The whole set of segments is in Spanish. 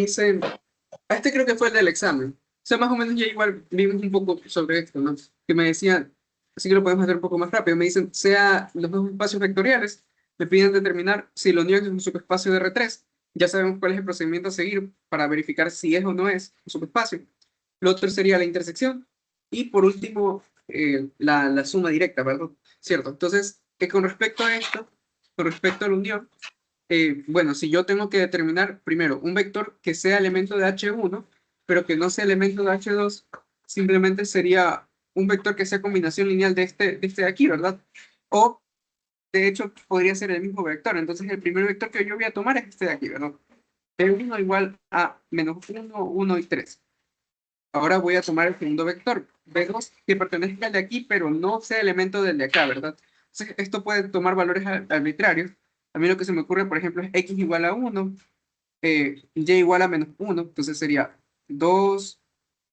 dicen, este creo que fue el del examen. O sea, más o menos ya igual vimos un poco sobre esto, ¿no? Que me decían, así que lo podemos hacer un poco más rápido. Me dicen, sea los dos espacios vectoriales, me piden determinar si la unión es un subespacio de R3. Ya sabemos cuál es el procedimiento a seguir para verificar si es o no es un subespacio. Lo otro sería la intersección. Y por último, la suma directa, ¿verdad? ¿Cierto? Entonces, con respecto a esto, con respecto a la unión, bueno, si yo tengo que determinar primero un vector que sea elemento de H1, pero que no sea elemento de H2, simplemente sería un vector que sea combinación lineal de este de aquí, ¿verdad? O, de hecho, podría ser el mismo vector. Entonces, el primer vector que yo voy a tomar es este de aquí, ¿verdad? P1 igual a -1, 1 y 3. Ahora voy a tomar el segundo vector, B2, que pertenezca al de aquí, pero no sea elemento del de acá, ¿verdad? Entonces, esto puede tomar valores arbitrarios. A mí lo que se me ocurre, por ejemplo, es x igual a 1, y igual a -1, entonces sería 2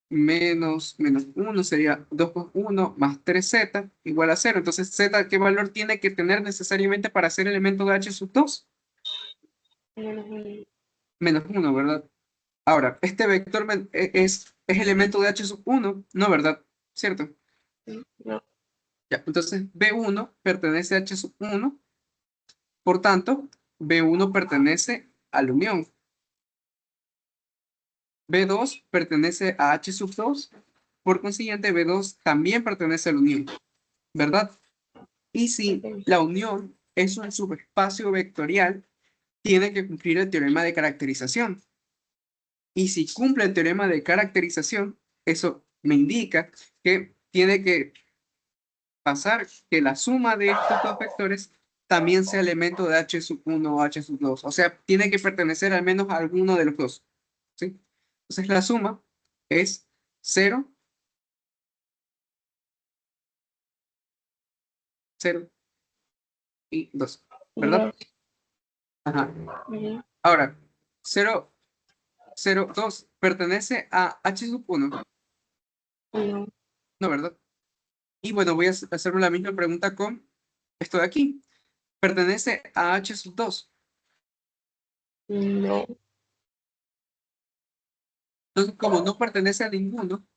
menos 1, sería 2 más 1 más 3z igual a 0. Entonces, z, ¿qué valor tiene que tener necesariamente para ser elemento de h sub 2? -1, ¿verdad? Ahora, este vector es elemento de h sub 1, ¿no, verdad? ¿Cierto? No. Ya, entonces B1 pertenece a H sub 1, por tanto, B1 pertenece a la unión. B2 pertenece a H sub 2, por consiguiente, B2 también pertenece a la unión, ¿verdad? Y si la unión es un subespacio vectorial, tiene que cumplir el teorema de caracterización. Y si cumple el teorema de caracterización, eso me indica que tiene que pasar que la suma de estos dos vectores también sea elemento de H sub 1 o H sub 2. O sea, tiene que pertenecer al menos a alguno de los dos. ¿Sí? Entonces la suma es 0, 0 y 2. ¿Verdad? Ajá. Ahora, 0, 0, 2 pertenece a H sub 1. No, ¿verdad? Y bueno, voy a hacerme la misma pregunta con esto de aquí. ¿Pertenece a H sub 2? No. Entonces, como no pertenece a ninguno,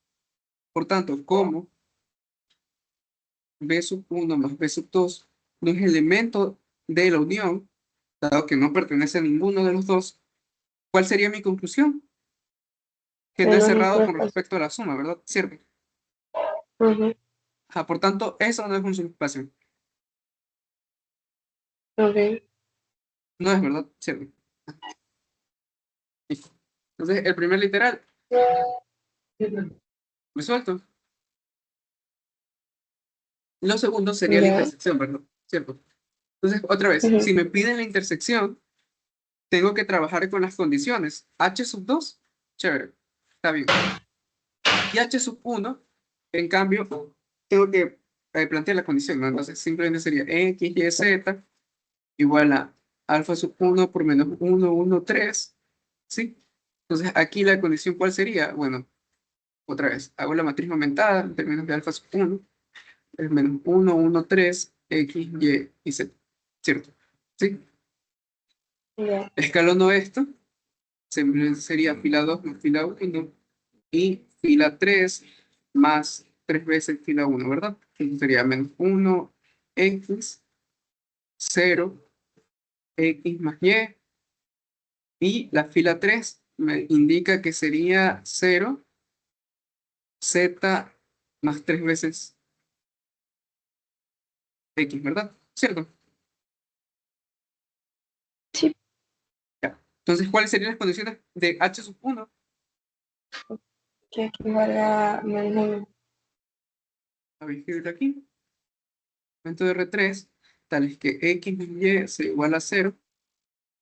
por tanto, como B sub 1 más B sub 2 no es elemento de la unión, dado que no pertenece a ninguno de los dos, ¿cuál sería mi conclusión? Que no es cerrado con respecto a la suma, ¿verdad? ¿Cierto? Ajá, por tanto, eso no es un subespacio. Ok. No es verdad, ¿cierto? Listo. Entonces, el primer literal, resuelto. Lo segundo sería la Ya. intersección, ¿verdad? ¿Cierto? Entonces, otra vez, si me piden la intersección, tengo que trabajar con las condiciones. H sub 2, chévere, está bien. Y H sub 1, en cambio, tengo que plantear la condición, ¿no? Entonces simplemente sería x, y, z igual a alfa sub 1 por menos 1, 1, 3, ¿sí? Entonces aquí la condición, ¿cuál sería? Bueno, otra vez, hago la matriz aumentada en términos de alfa sub 1, es menos 1, 1, 3, x, y z, ¿cierto? ¿Sí? Ya. Escalando esto, sería fila 2 más fila 1 y fila 3 más 3 veces fila 1, ¿verdad? Entonces sería menos 1, x, 0, x más y la fila 3 me indica que sería 0, z más 3 veces x, ¿verdad? ¿Cierto? Sí. Ya. Entonces, ¿cuáles serían las condiciones de h sub 1? Que equivale a menos Voy a escribirlo aquí. Momento de R3, tales que x más y se iguala a 0,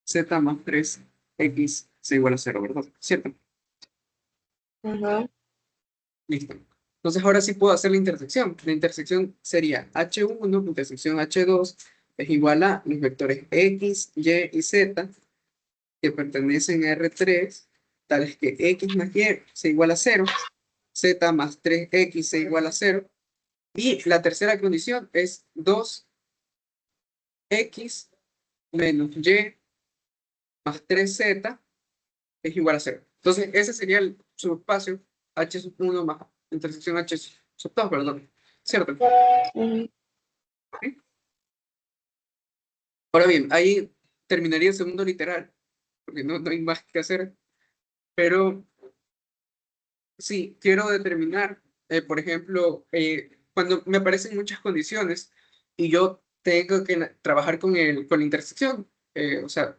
z más 3 x se iguala a 0, ¿verdad? ¿Cierto? 1. Listo. Entonces ahora sí puedo hacer la intersección. La intersección sería H1, intersección H2, es igual a los vectores X, Y y Z que pertenecen a R3, tales que X más Y se iguala a 0, Z más 3X se iguala a 0, y la tercera condición es 2X menos Y más 3Z es igual a 0. Entonces, ese sería el subespacio H sub 1 más intersección H sub 2, perdón. ¿Cierto? Ujú. ¿Sí? Ahora bien, ahí terminaría el segundo literal, porque no hay más que hacer, pero sí, quiero determinar, por ejemplo, cuando me aparecen muchas condiciones y yo tengo que trabajar con la intersección, o sea,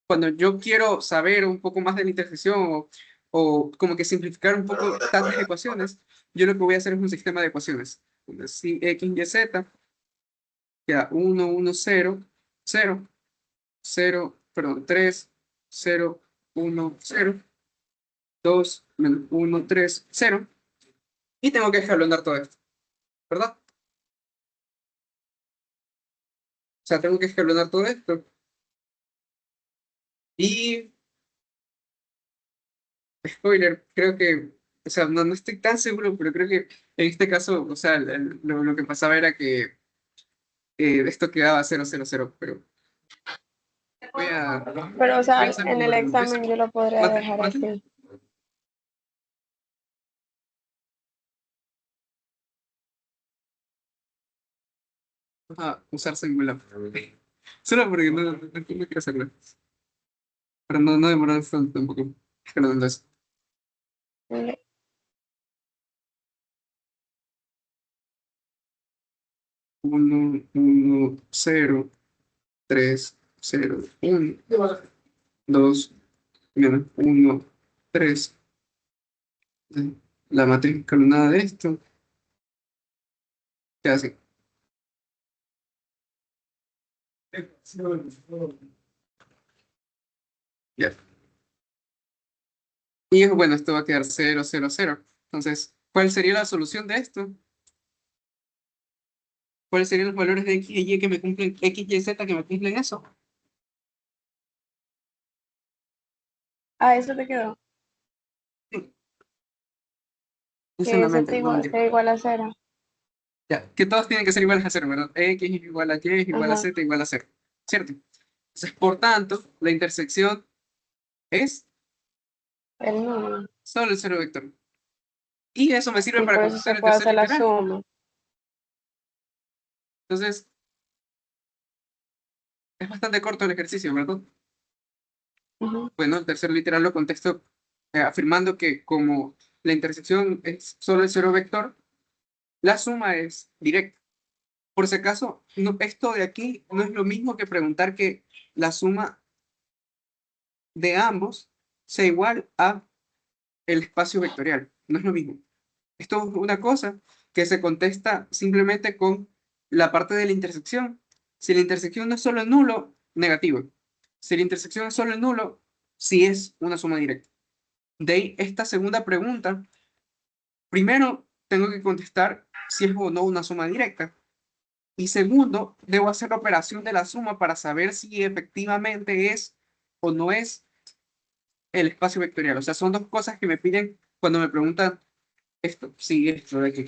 cuando yo quiero saber un poco más de la intersección o como que simplificar un poco tantas ecuaciones, yo lo que voy a hacer es un sistema de ecuaciones. Si x, y, z, queda 1, 1, 0, 0, 0, perdón, 3, 0, 1, 0, 2, menos 1, 3, 0, y tengo que escalonar todo esto, ¿verdad? O sea, tengo que escalonar todo esto. Y, spoiler, creo que, o sea, no estoy tan seguro, pero creo que en este caso, o sea, lo que pasaba era que esto quedaba 0, 0, 0, pero voy a, Pero, o voy sea, a hacerlo en el igual. examen yo lo podría dejar así. Ajá, usar singular. Solo porque no quiero hacerlo. Pero no demorar tanto tampoco. Escalando eso. Ok. 1, 1, 0, 3, 0, 1, 2, menos 1, 3. La matriz escalonada de esto, ¿qué hace? Ya. Y bueno, esto va a quedar 0, 0, 0. Entonces, ¿cuál sería la solución de esto? ¿Cuáles serían los valores de x y y que me cumplen, x, y, z que me cumplen eso? Ah, eso te quedó. Sí, eso en Que la z mente, no mentira. sea igual a 0. Ya, que todos tienen que ser iguales a 0, ¿verdad? X es igual a Y es igual a Ajá. Z igual a 0, ¿cierto? Entonces, por tanto, la intersección es El número. solo el cero vector. Y eso me sirve Y para por eso contestar se el puede tercer hacer la literal. suma. Entonces, es bastante corto el ejercicio, ¿verdad? Ujú. Bueno, el tercer literal lo contesto afirmando que como la intersección es solo el cero vector, la suma es directa. Por si acaso, esto de aquí no es lo mismo que preguntar que la suma de ambos sea igual a el espacio vectorial. No es lo mismo. Esto es una cosa que se contesta simplemente con la parte de la intersección. Si la intersección no es solo el nulo, negativo. Si la intersección es solo el nulo, sí es una suma directa. De ahí esta segunda pregunta, primero tengo que contestar si es o no una suma directa. Y segundo, debo hacer la operación de la suma para saber si efectivamente es o no es el espacio vectorial. O sea, son dos cosas que me piden cuando me preguntan esto, sí, esto de aquí.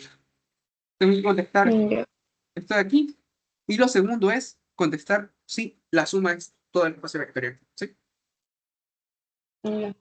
Tengo que contestar Ya. esto de aquí. Y lo segundo es contestar si la suma es todo el espacio vectorial. ¿Sí? Ya.